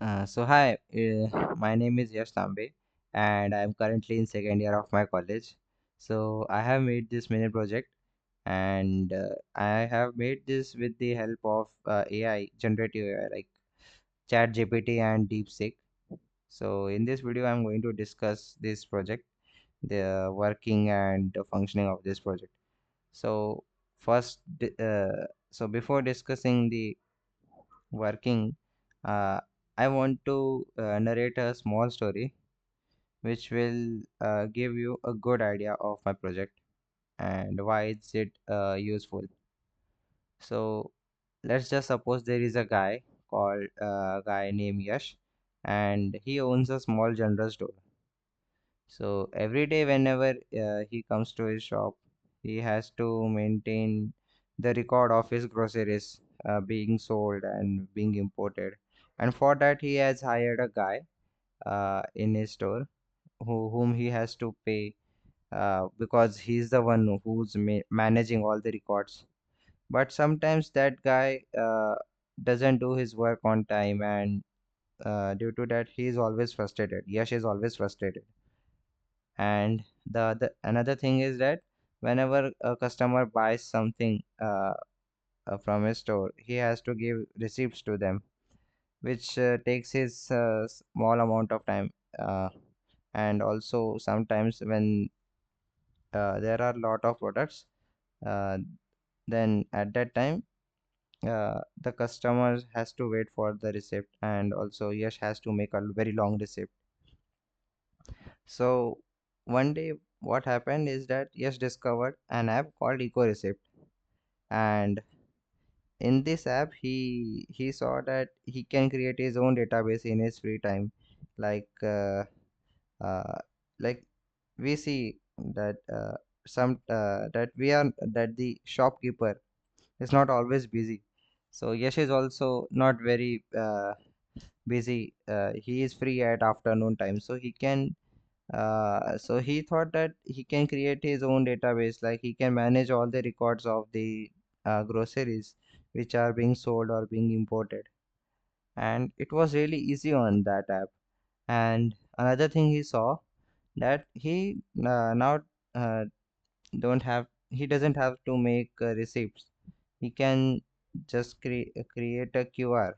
Hi, my name is Yash Tambe, and I'm currently in second year of my college. So I have made this mini project, and I have made this with the help of AI, generative AI like ChatGPT and DeepSeek. So in this video, I'm going to discuss this project, the working and the functioning of this project. So first, before discussing the working, uh, I want to narrate a small story which will give you a good idea of my project and why is it useful. So let's just suppose there is a guy called guy named Yash, and he owns a small general store. So every day whenever he comes to his shop, he has to maintain the record of his groceries being sold and being imported. And for that he has hired a guy in his store whom he has to pay because he's the one who's managing all the records. But sometimes that guy doesn't do his work on time, and due to that, he is always frustrated. Yash is always frustrated. And the another thing is that whenever a customer buys something from a store, he has to give receipts to them, which takes his small amount of time. And also sometimes when there are a lot of products, uh, then at that time the customer has to wait for the receipt, and also Yash has to make a very long receipt. So one day what happened is that Yash discovered an app called Eco Receipt, and in this app he saw that he can create his own database in his free time, like uh, like we see that some that we are that the shopkeeper is not always busy. So Yash is also not very busy. He is free at afternoon time, so he can. So he thought that he can create his own database, like he can manage all the records of the groceries which are being sold or being imported. And it was really easy on that app. And another thing he saw that he now uh, don't have he doesn't have to make receipts. He can just create a QR,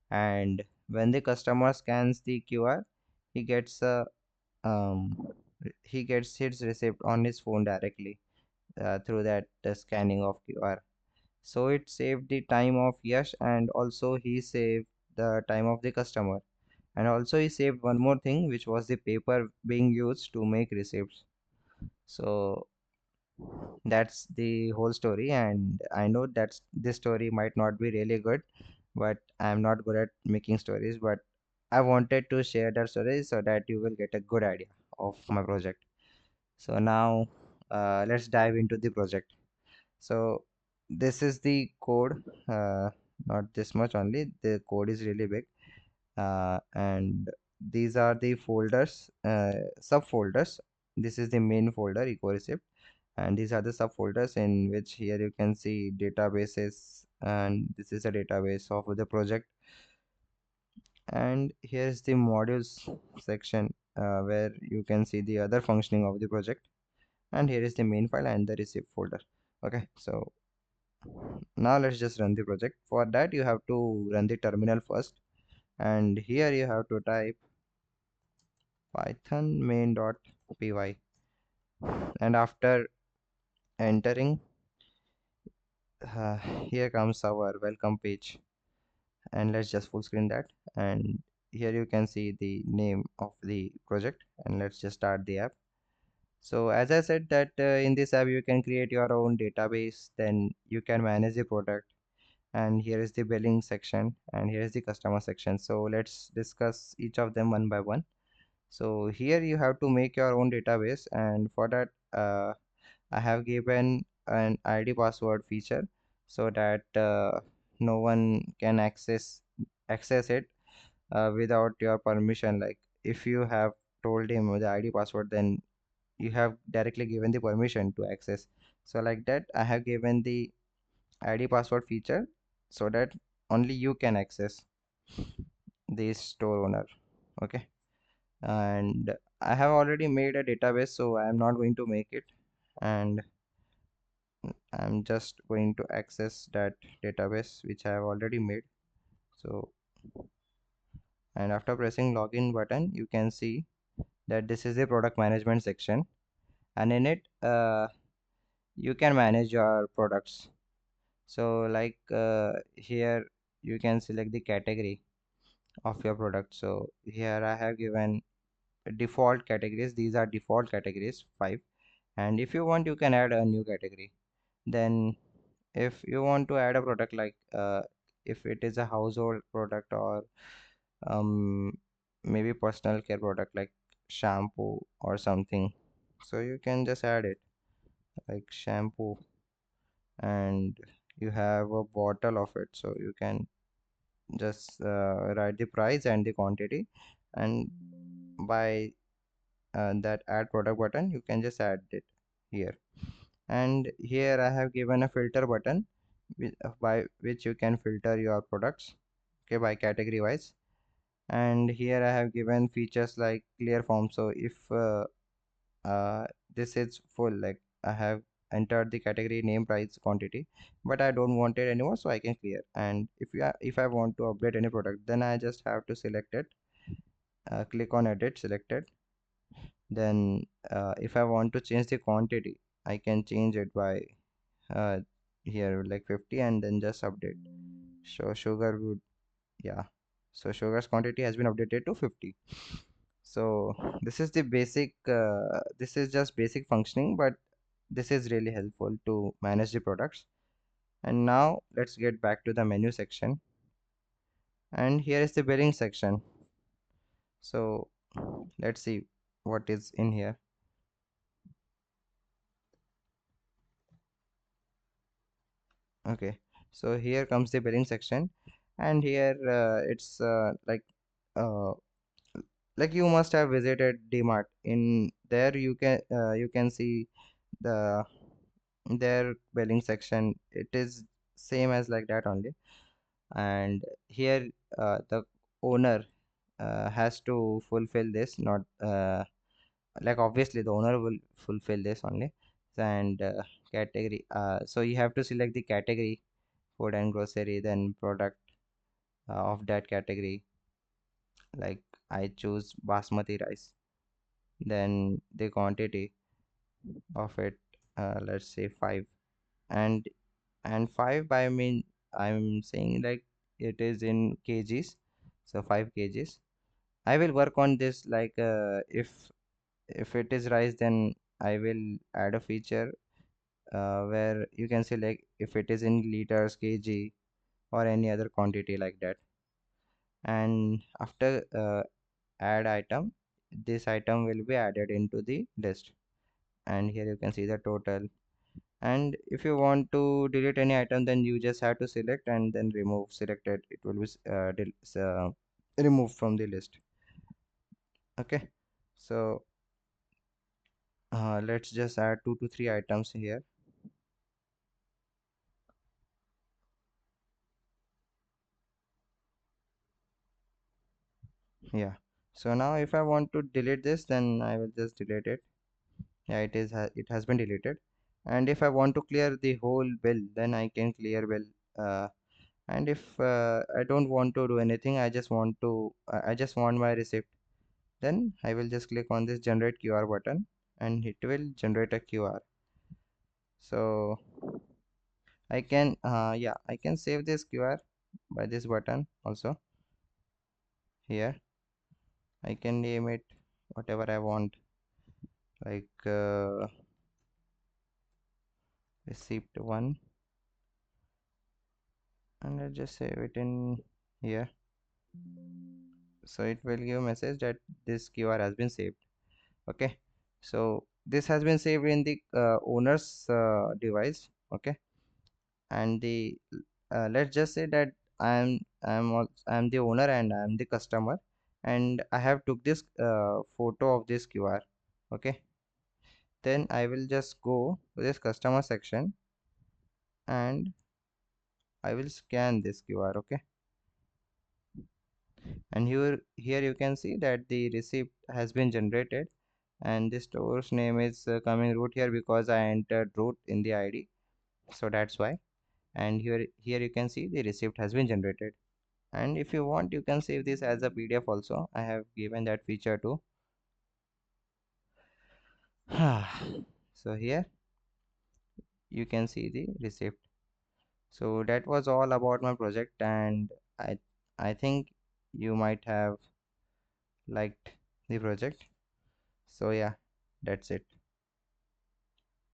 and when the customer scans the QR, he gets a um, he gets his receipt on his phone directly through that scanning of QR. So it saved the time of Yash, and also he saved the time of the customer. And also he saved one more thing, which was the paper being used to make receipts. So that's the whole story, and I know that this story might not be really good, but I'm not good at making stories, but I wanted to share that story so that you will get a good idea of my project. So now let's dive into the project. So this is the code, not this much only, the code is really big. And these are the folders, subfolders. This is the main folder, EcoReceipt, and these are the subfolders in which here you can see databases, and this is a database of the project. And here's the modules section where you can see the other functioning of the project. And here is the main file and the receipt folder. Okay, so now let's just run the project. For that you have to run the terminal first, and here you have to type python main.py, and after entering, uh, here comes our welcome page, and let's just full screen that. And here you can see the name of the project, and let's just start the app. So as I said that in this app you can create your own database, then you can manage the product, and here is the billing section, and here is the customer section. So let's discuss each of them one by one. So here you have to make your own database, and for that I have given an ID password feature so that no one can access it without your permission. Like if you have told him the ID password, then you have directly given the permission to access. So like that, I have given the ID password feature so that only you can access the store owner. Okay, and I have already made a database, so I am not going to make it, and I'm just going to access that database which I have already made. So, and after pressing login button, you can see that this is the product management section, and in it you can manage your products. So like here you can select the category of your product. So here I have given default categories. These are default categories, 5, and if you want you can add a new category. Then if you want to add a product like if it is a household product, or um, maybe personal care product like shampoo or something, so you can just add it like shampoo, and you have a bottle of it, so you can just write the price and the quantity, and by that add product button you can just add it here. And here I have given a filter button by which you can filter your products, okay, by category wise. And here I have given features like clear form. So if uh, this is full, like I have entered the category name, price, quantity, but I don't want it anymore, so I can clear. And if I want to update any product, then I just have to select it, click on edit, selected. Then if I want to change the quantity, I can change it by uh, here like 50, and then just update. So sugar would, yeah, so sugar's quantity has been updated to 50. So this is the basic this is just basic functioning, but this is really helpful to manage the products. And now let's get back to the menu section, and here is the billing section. So let's see what is in here. Okay, so here comes the billing section, and here it's uh, like you must have visited DMart. In there you can see the their billing section. It is same as like that only. And here the owner has to fulfill this, not like obviously the owner will fulfill this only. And category, so you have to select the category, food and grocery, then product of that category, like I choose basmati rice, then the quantity of it, let's say 5. And 5 by mean, I'm saying like it is in kgs, so 5 kgs. I will work on this, like if it is rice, then I will add a feature where you can select if it is in liters, kg, or any other quantity like that. And after add item, this item will be added into the list, and here you can see the total. And if you want to delete any item, then you just have to select and then remove selected, it will be removed from the list. Okay, so let's just add 2 to 3 items here. Yeah, so now if I want to delete this, then I will just delete it. Yeah, it has been deleted. And if I want to clear the whole bill, then I can clear bill. And if I don't want to do anything, I just want my receipt, then I will just click on this generate QR button, and it will generate a QR. So I can save this QR by this button also. Here I can name it whatever I want, like receipt 1, and I'll just save it in here. So it will give a message that this QR has been saved. Okay, so this has been saved in the owner's device. Okay, and the let's just say that I'm the owner and I'm the customer, and I have took this photo of this QR. Okay, then I will just go to this customer section, and I will scan this QR. Okay, And here you can see that the receipt has been generated, and the store's name is coming root here because I entered root in the ID, so that's why. And here you can see the receipt has been generated. And if you want, you can save this as a PDF also. I have given that feature too. So here you can see the receipt. So that was all about my project, and i I think you might have liked the project. So yeah, that's it.